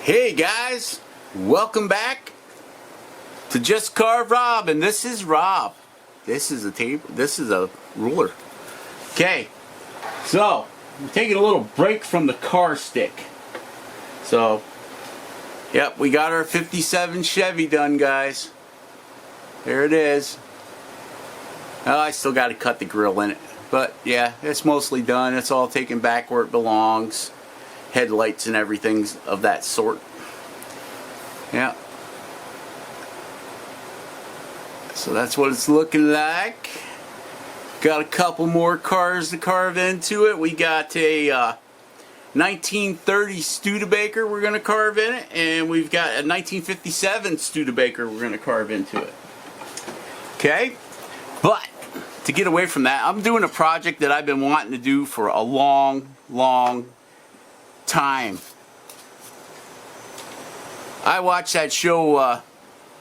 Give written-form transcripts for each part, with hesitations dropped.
Hey guys, welcome back to Just Carve Rob, and this is Rob. This is a tape. This is a ruler. Okay, so I'm taking a little break from the car stick. So, yep, we got our '57 Chevy done, guys. There it is. Oh, I still got to cut the grill in it, but yeah, it's mostly done. It's all taken back where it belongs. Headlights and everything of that sort. Yeah. So that's what it's looking like. Got a couple more cars to carve into it. We got a 1930 Studebaker we're going to carve in it, and we've got a 1957 Studebaker we're going to carve into it. Okay? But to get away from that, I'm doing a project that I've been wanting to do for a long time. I watched that show,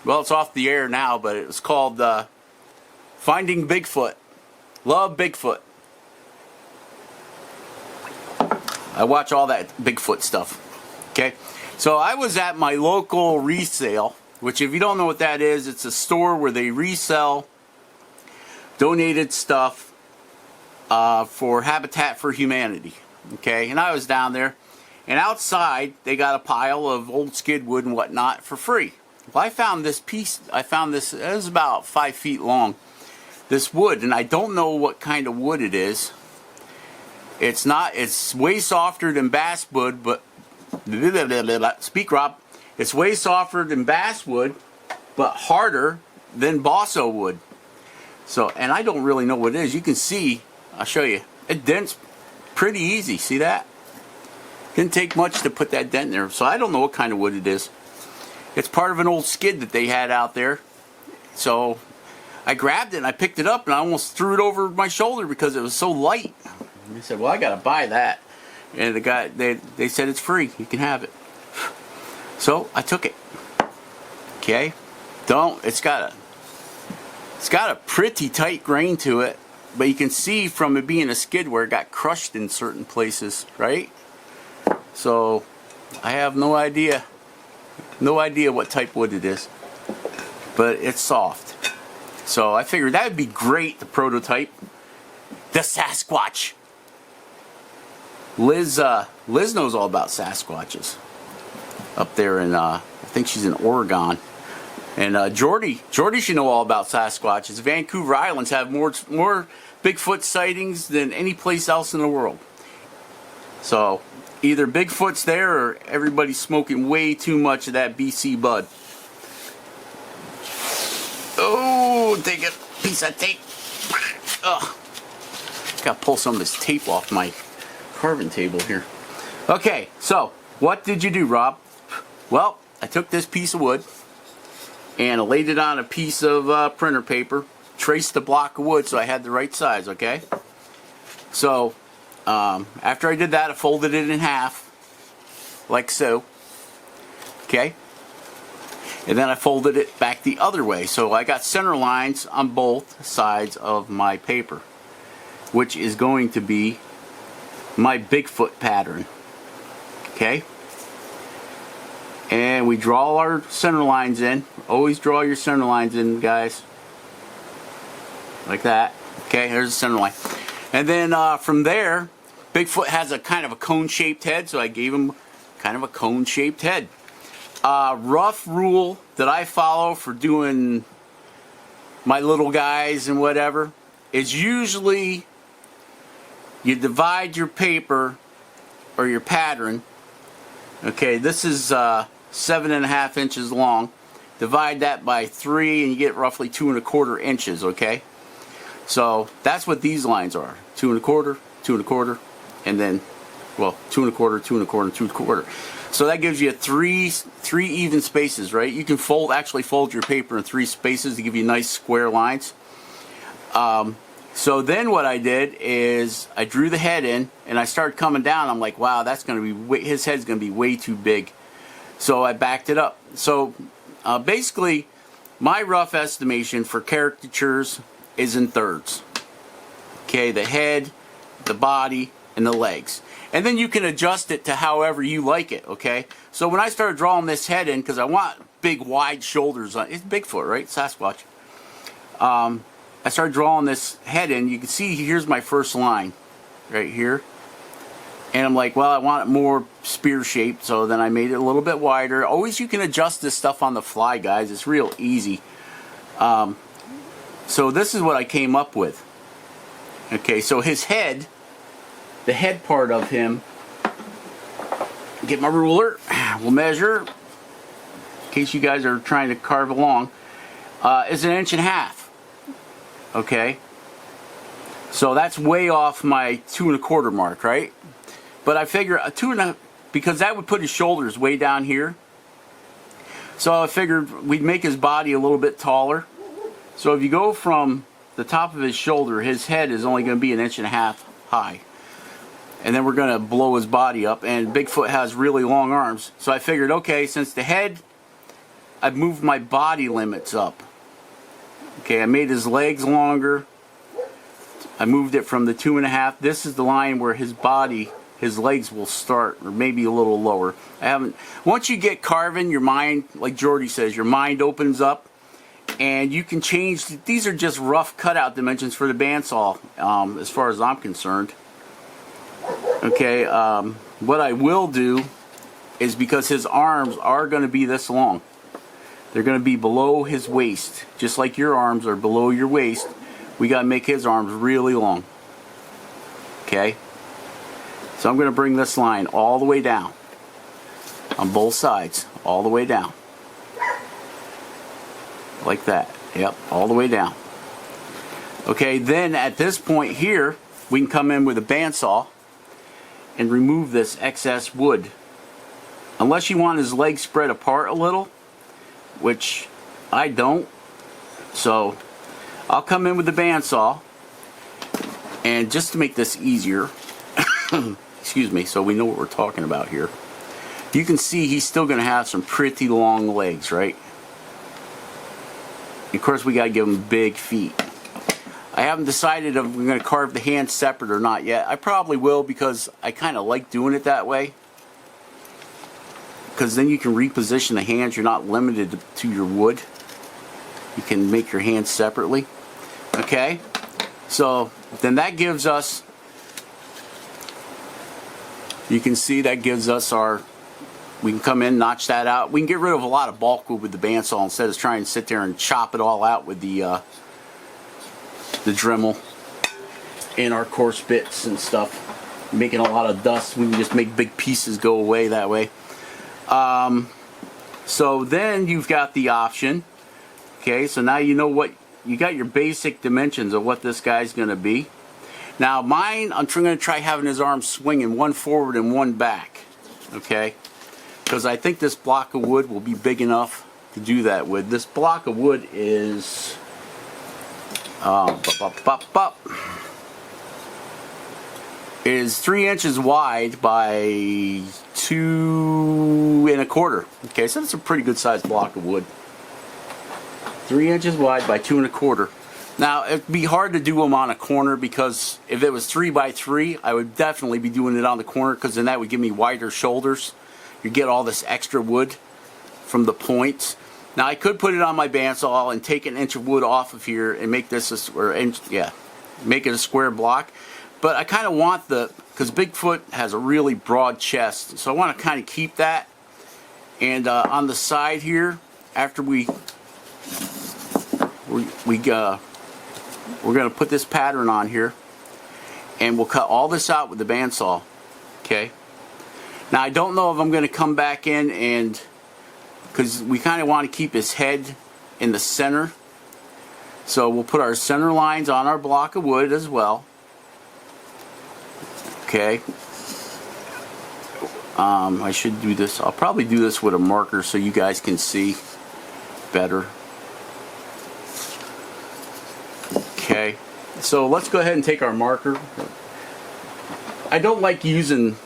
well, it's off the air now, but it was called Finding Bigfoot. Love Bigfoot. I watch all that Bigfoot stuff. Okay, so I was at my local resale, which, if you don't know what that is, it's a store where they resell donated stuff for Habitat for Humanity. Okay, and I was down there. And outside, they got a pile of old skid wood and whatnot for free. Well, I found this piece. It was about 5 feet long. This wood, and I don't know what kind of wood it is. It's way softer than basswood, but speak, Rob. It's way softer than basswood, but harder than balsa wood. So, and I don't really know what it is. You can see. I'll show you. It dents pretty easy. See that? Didn't take much to put that dent in there, so I don't know what kind of wood it is. It's part of an old skid that they had out there. So I grabbed it and I picked it up and I almost threw it over my shoulder because it was so light. And they said, well, I gotta buy that. And the guy, they said it's free, you can have it. So I took it. Okay, it's got a pretty tight grain to it, but you can see from it being a skid where it got crushed in certain places, right? So I have no idea what type wood it is, but it's soft. So I figured that would be great to prototype the Sasquatch. Liz knows all about Sasquatches up there in I think she's in Oregon. And Jordy should know all about Sasquatches. Vancouver Islands have more Bigfoot sightings than any place else in the world. So either Bigfoot's there or everybody's smoking way too much of that BC bud. Oh, take a piece of tape. Ugh. Gotta pull some of this tape off my carving table here. Okay, so what did you do, Rob? Well, I took this piece of wood and I laid it on a piece of printer paper, traced the block of wood so I had the right size, okay? So after I did that, I folded it in half, like so. Okay? And then I folded it back the other way. So I got center lines on both sides of my paper, which is going to be my Bigfoot pattern. Okay? And we draw our center lines in. Always draw your center lines in, guys. Like that. Okay, here's the center line. And then from there, Bigfoot has a kind of a cone-shaped head, so I gave him kind of a cone-shaped head. Rough rule that I follow for doing my little guys and whatever is usually you divide your paper or your pattern. Okay, this is 7.5 inches long. Divide that by 3 and you get roughly 2 1/4 inches, okay? So that's what these lines are. 2 1/4, 2 1/4. And then, well, 2 1/4, 2 1/4, and 2 1/4. So that gives you three even spaces, right? You can actually fold your paper in 3 spaces to give you nice square lines. So then what I did is I drew the head in and I started coming down. I'm like, wow, that's going to be his head's going to be way too big. So I backed it up. So basically, my rough estimation for caricatures is in thirds. Okay, the head, the body, and the legs. And then you can adjust it to however you like it, okay? So when I started drawing this head in, because I want big, wide shoulders on, it's Bigfoot, right? Sasquatch. I started drawing this head in. You can see here's my first line right here. And I'm like, well, I want it more spear shaped, so then I made it a little bit wider. Always you can adjust this stuff on the fly, guys. It's real easy. So this is what I came up with. Okay, so his head, the head part of him, get my ruler, we'll measure, in case you guys are trying to carve along, is 1.5 inches. Okay, so that's way off my 2.25 mark, right? But I figure a 2.5, because that would put his shoulders way down here. So I figured we'd make his body a little bit taller. So if you go from the top of his shoulder, his head is only going to be 1.5 inches high. And then we're going to blow his body up. And Bigfoot has really long arms. So I figured, okay, since the head, I've moved my body limits up. Okay, I made his legs longer. I moved it from the 2.5. This is the line where his body, his legs will start, or maybe a little lower. Once you get carving, your mind, like Jordy says, your mind opens up. And you can change, these are just rough cutout dimensions for the bandsaw, as far as I'm concerned. Okay, what I will do is, because his arms are going to be this long, they're going to be below his waist, just like your arms are below your waist. We got to make his arms really long. Okay, so I'm going to bring this line all the way down on both sides, all the way down. Like that. Yep, all the way down. Okay, then at this point here, we can come in with a bandsaw and remove this excess wood. Unless you want his legs spread apart a little, which I don't. So I'll come in with the bandsaw, and just to make this easier, excuse me, so we know what we're talking about here. You can see he's still going to have some pretty long legs, right? Of course, we got to give him big feet. I haven't decided if we're going to carve the hands separate or not yet. I probably will, because I kind of like doing it that way. Because then you can reposition the hands. You're not limited to your wood. You can make your hands separately. Okay? So then that gives us, you can see that gives us our, we can come in, notch that out. We can get rid of a lot of bulk wood with the bandsaw instead of trying to sit there and chop it all out with the Dremel and our coarse bits and stuff. Making a lot of dust. We can just make big pieces go away that way. So then you've got the option. Okay, so now you know what, you got your basic dimensions of what this guy's going to be. Now mine, I'm going to try having his arms swinging, one forward and one back. Okay? Because I think this block of wood will be big enough to do that with. This block of wood is is 3 inches wide by 2.25. Okay, so that's a pretty good sized block of wood. 3 inches wide by 2.25. Now it'd be hard to do them on a corner, because if it was 3 by 3, I would definitely be doing it on the corner, because then that would give me wider shoulders. You get all this extra wood from the points. Now I could put it on my bandsaw and take 1 inch of wood off of here and make this a square inch, make it a square block. But I kind of want because Bigfoot has a really broad chest, so I want to kind of keep that. And on the side here, after we're going to put this pattern on here, and we'll cut all this out with the bandsaw. Okay. Now I don't know if I'm going to come back in and, because we kind of want to keep his head in the center. So we'll put our center lines on our block of wood as well. Okay. I should do this. I'll probably do this with a marker so you guys can see better. Okay. So let's go ahead and take our marker. I don't like using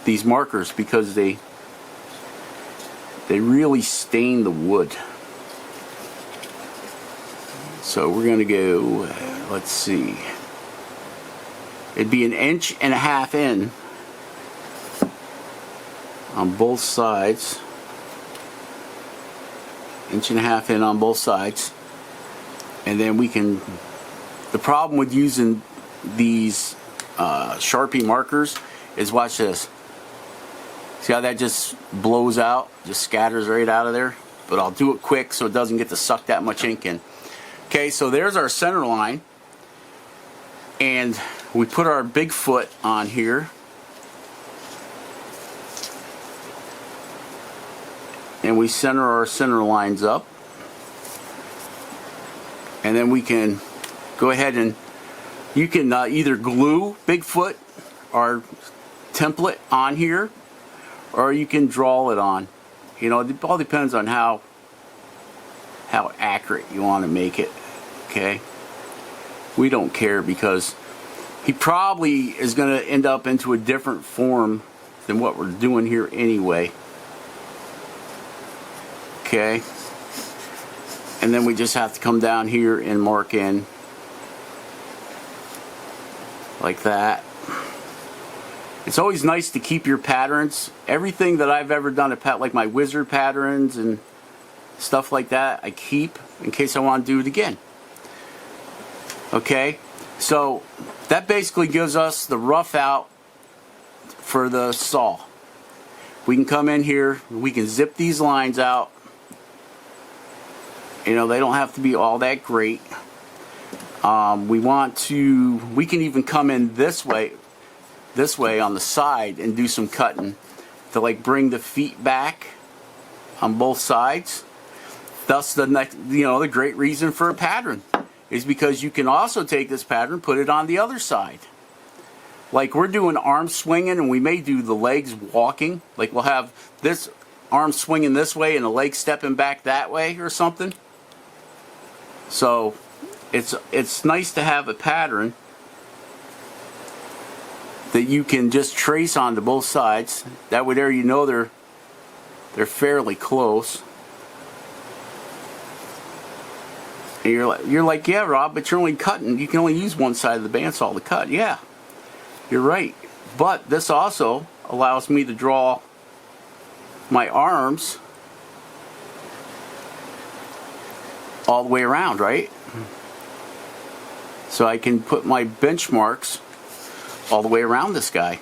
these markers because they really stain the wood. So we're going to go, let's see. It'd be 1.5 inches in on both sides. 1.5 inches in on both sides. And then we can, the problem with using these Sharpie markers is, watch this. See how that just blows out, just scatters right out of there? But I'll do it quick so it doesn't get to suck that much ink in. Okay, so there's our center line. And we put our Bigfoot on here. And we center our center lines up. And then we can go ahead and, you can either glue Bigfoot, our template, on here, or you can draw it on. You know, it all depends on how accurate you want to make it. Okay? We don't care, because he probably is going to end up into a different form than what we're doing here anyway. Okay? And then we just have to come down here and mark in like that. It's always nice to keep your patterns. Everything that I've ever done, like my wizard patterns and stuff like that, I keep in case I want to do it again. Okay, so that basically gives us the rough out for the saw. We can come in here, we can zip these lines out. You know, they don't have to be all that great. We can even come in this way on the side and do some cutting to like bring the feet back on both sides. Thus the great reason for a pattern is because you can also take this pattern, put it on the other side. Like we're doing arm swinging, and we may do the legs walking. Like we'll have this arm swinging this way and the leg stepping back that way or something. So it's nice to have a pattern that you can just trace onto both sides. That way there you know they're fairly close. And you're like, yeah, Rob, but you're only cutting. You can only use one side of the bandsaw to cut. Yeah, you're right. But this also allows me to draw my arms all the way around, right? So I can put my benchmarks all the way around this guy.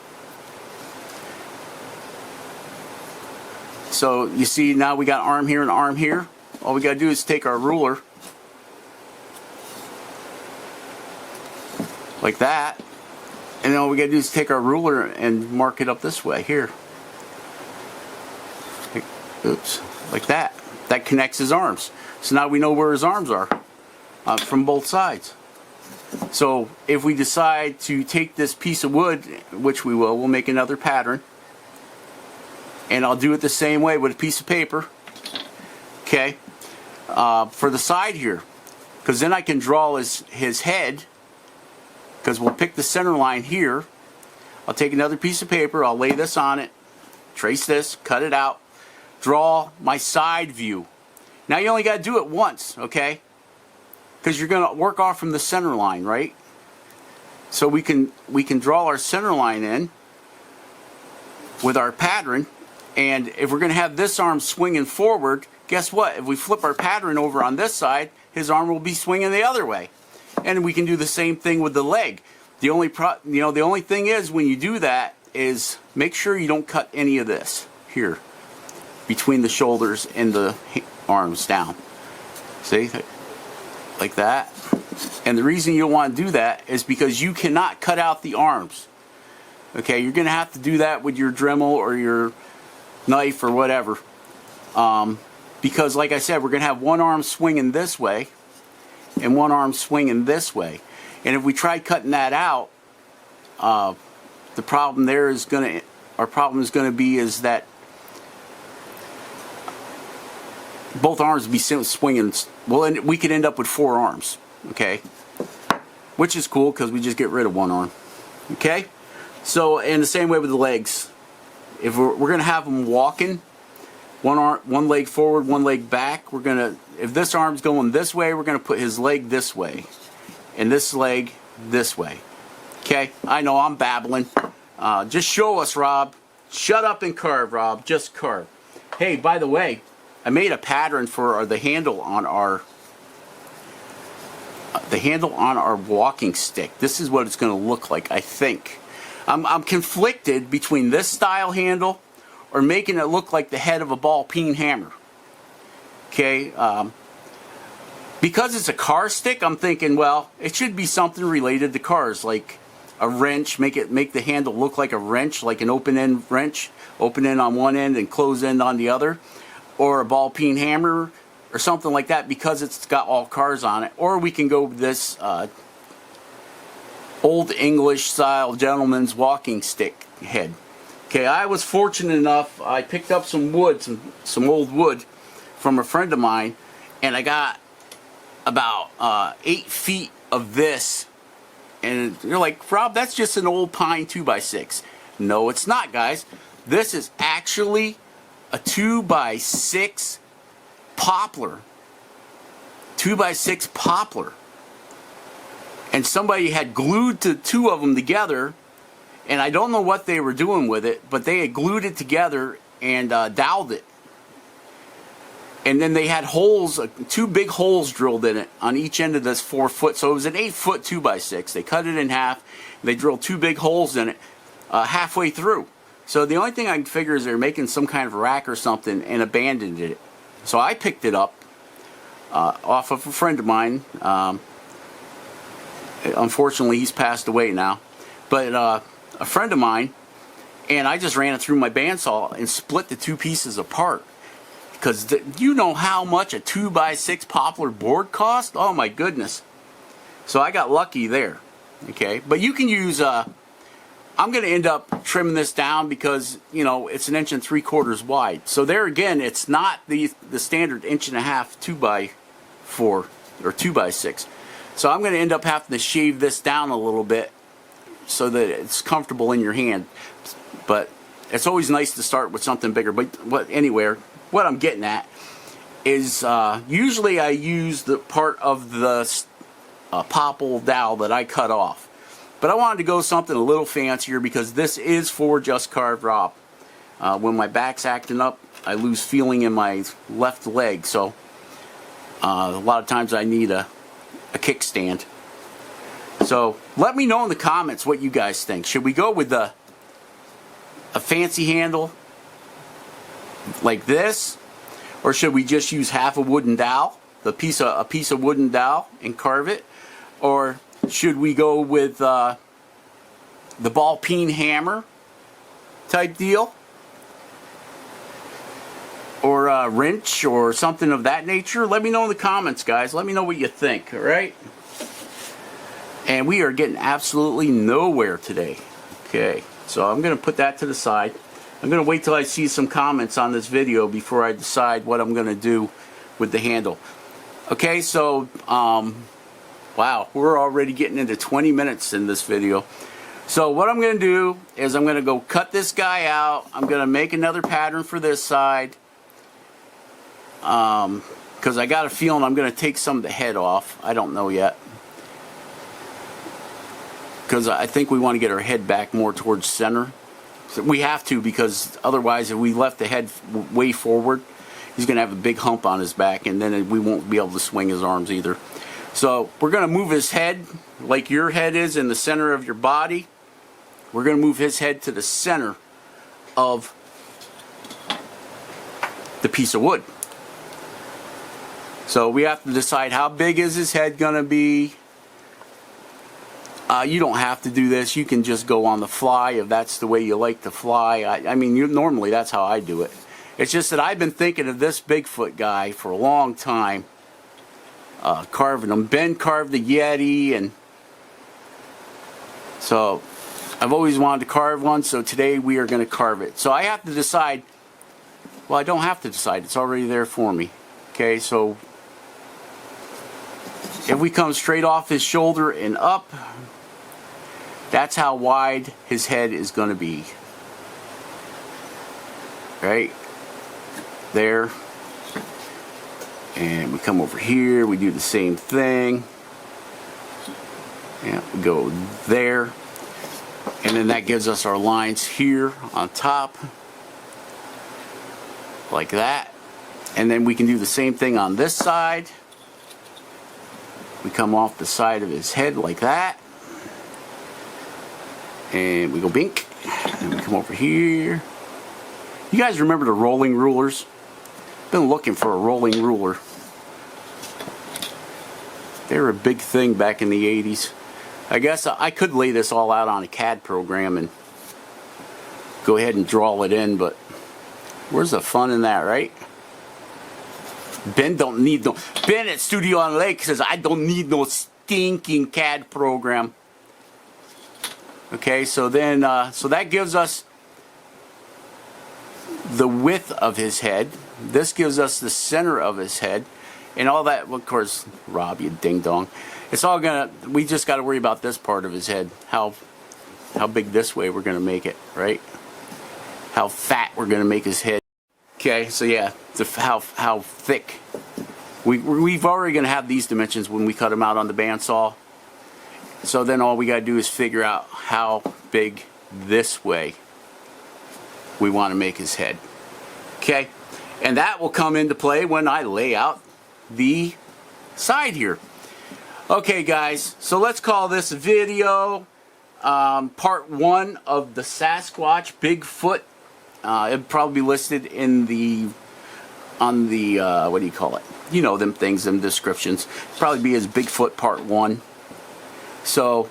So you see now we got arm here and arm here. All we got to do is take our ruler like that, and then all we got to do is take our ruler and mark it up this way here. Oops, like that. That connects his arms. So now we know where his arms are from both sides. So if we decide to take this piece of wood, which we will, we'll make another pattern. And I'll do it the same way with a piece of paper. Okay. For the side here. Because then I can draw his head. Because we'll pick the center line here. I'll take another piece of paper. I'll lay this on it. Trace this. Cut it out. Draw my side view. Now you only got to do it once, okay? Because you're going to work off from the center line, right? So we can draw our center line in with our pattern, and if we're going to have this arm swinging forward, guess what? If we flip our pattern over on this side, his arm will be swinging the other way. And we can do the same thing with the leg. The only thing is when you do that is make sure you don't cut any of this here between the shoulders and the arms down. See? Like that. And the reason you don't want to do that is because you cannot cut out the arms. Okay, you're going to have to do that with your Dremel or your knife or whatever. Because like I said, we're going to have one arm swinging this way and one arm swinging this way. And if we try cutting that out, the problem there is going to, our problem is going to be is that both arms will be swinging. Well, and we could end up with 4 arms, okay? Which is cool because we just get rid of one arm, okay? So, and the same way with the legs. If we're going to have them walking, one leg forward, one leg back, we're going to, if this arm's going this way, we're going to put his leg this way, and this leg this way. Okay, I know I'm babbling. Just show us, Rob. Shut up and carve, Rob. Just carve. Hey, by the way, I made a pattern for the handle on our walking stick. This is what it's going to look like, I think. I'm conflicted between this style handle or making it look like the head of a ball-peen hammer. Okay, because it's a car stick, I'm thinking, well, it should be something related to cars, like a wrench. Make the handle look like a wrench, like an open-end wrench, open end on one end and close end on the other, or a ball-peen hammer or something like that, because it's got all cars on it. Or we can go with this old English style gentleman's walking stick head. Okay, I was fortunate enough, I picked up some wood, some old wood from a friend of mine, and I got about 8 feet of this. And you're like, Rob, that's just an old pine 2x6. No, it's not, guys. This is actually a 2x6 poplar. 2x6 poplar. And somebody had glued the two of them together, and I don't know what they were doing with it, but they had glued it together and doweled it. And then they had holes, 2 big holes drilled in it on each end of this 4 foot. So it was an 8 foot 2x6. They cut it in half. They drilled 2 big holes in it halfway through. So the only thing I can figure is they're making some kind of rack or something and abandoned it. So I picked it up off of a friend of mine. Unfortunately, he's passed away now. But a friend of mine, and I just ran it through my bandsaw and split the 2 pieces apart. Because you know how much a 2x6 poplar board cost? Oh my goodness. So I got lucky there. Okay, but you can use, I'm going to end up trimming this down because, you know, it's 1 3/4 wide. So there again, it's not the standard 1.5 2x4 or 2x6. So I'm going to end up having to shave this down a little bit so that it's comfortable in your hand. But it's always nice to start with something bigger. But anyway, what I'm getting at is usually I use the part of the popple dowel that I cut off. But I wanted to go something a little fancier because this is for Just Carved Rob. When my back's acting up, I lose feeling in my left leg. So a lot of times I need a kickstand. So let me know in the comments what you guys think. Should we go with a fancy handle like this, or should we just use half a wooden dowel, a piece of wooden dowel, and carve it? Or should we go with the ball-peen hammer type deal, or a wrench or something of that nature? Let me know in the comments, guys. Let me know what you think. All right. And we are getting absolutely nowhere today. Okay, so I'm going to put that to the side. I'm going to wait till I see some comments on this video before I decide what I'm going to do with the handle. Okay, so, wow, we're already getting into 20 minutes in this video. So what I'm going to do is I'm going to go cut this guy out. I'm going to make another pattern for this side. Because I got a feeling I'm going to take some of the head off. I don't know yet. Because I think we want to get our head back more towards center. So we have to, because otherwise if we left the head way forward, he's going to have a big hump on his back, and then we won't be able to swing his arms either. So we're going to move his head like your head is in the center of your body. We're going to move his head to the center of the piece of wood. So we have to decide how big is his head going to be. You don't have to do this. You can just go on the fly if that's the way you like to fly. I mean, normally that's how I do it. It's just that I've been thinking of this Bigfoot guy for a long time, carving him. Ben carved the Yeti, and so I've always wanted to carve one, so today we are going to carve it. So I have to decide. Well, I don't have to decide. It's already there for me. Okay, so if we come straight off his shoulder and up, that's how wide his head is going to be. Right there. And we come over here, we do the same thing. Yeah, we go there. And then that gives us our lines here on top, like that. And then we can do the same thing on this side. We come off the side of his head like that. And we go bink. And we come over here. You guys remember the rolling rulers? Been looking for a rolling ruler. They were a big thing back in the 80s. I guess I could lay this all out on a CAD program and go ahead and draw it in, but where's the fun in that, right? Ben at Studio on the Lake says, I don't need no stinking CAD program. Okay, so then, so that gives us the width of his head. This gives us the center of his head. And all that, of course, Rob, you ding dong. It's all gonna, we just got to worry about this part of his head. How big this way we're gonna make it, right? How fat we're gonna make his head. Okay, so yeah, how thick. We've already gonna have these dimensions when we cut them out on the bandsaw. So then all we gotta do is figure out how big this way we want to make his head. Okay, and that will come into play when I lay out the side here. Okay guys, so let's call this video part 1 of the Sasquatch Bigfoot. It'd probably be listed in the on the what do you call it, you know, them things, them descriptions. Probably be as Bigfoot part 1. So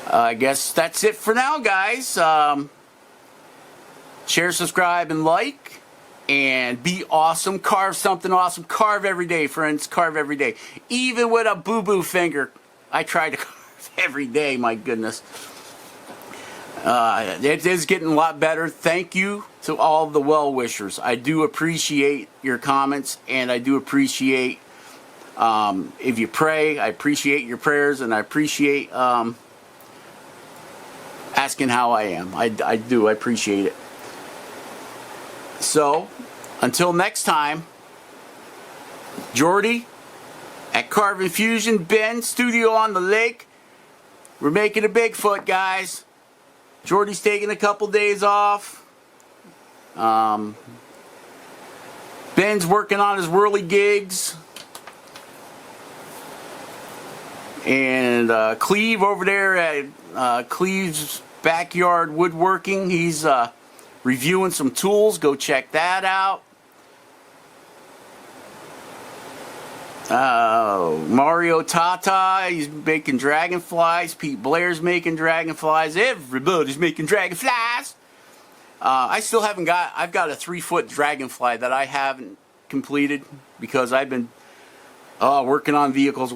I guess that's it for now, guys. Share, subscribe, and like. And be awesome. Carve something awesome. Carve every day, friends. Carve every day. Even with a boo-boo finger. I try to carve every day, my goodness. It is getting a lot better. Thank you to all the well-wishers. I do appreciate your comments, and I do appreciate if you pray. I appreciate your prayers, and I appreciate asking how I am. I do. I appreciate it. So, until next time, Jordy at Carving Fusion, Ben, Studio on the Lake. We're making a Bigfoot, guys. Jordy's taking a couple days off. Ben's working on his whirly gigs. And Cleve over there at Cleve's Backyard Woodworking, he's reviewing some tools. Go check that out. Mario Tata, he's making dragonflies. Pete Blair's making dragonflies. Everybody's making dragonflies. I still haven't got, I've got a 3-foot dragonfly that I haven't completed because I've been working on vehicles.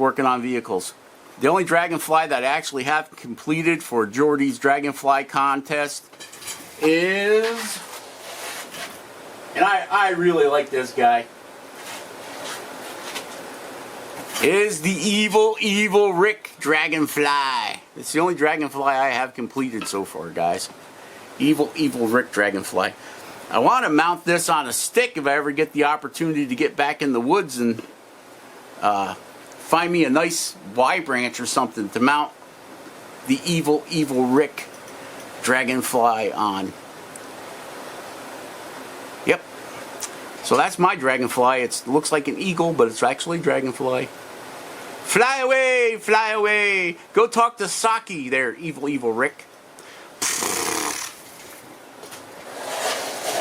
The only dragonfly that I actually have completed for Jordy's dragonfly contest is, and I really like this guy, is the evil Rick dragonfly. It's the only dragonfly I have completed so far, guys. Evil Rick dragonfly. I want to mount this on a stick if I ever get the opportunity to get back in the woods and find me a nice Y branch or something to mount the evil Rick dragonfly on. Yep. So that's my dragonfly. It looks like an eagle, but it's actually dragonfly. Fly away, fly away. Go talk to Saki there, evil Rick.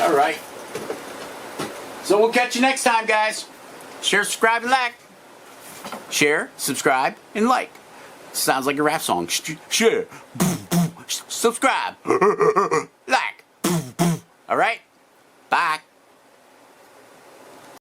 All right. So we'll catch you next time, guys. Share, subscribe, and like. Share, subscribe, and like. Sounds like a rap song. Share, subscribe, like. All right.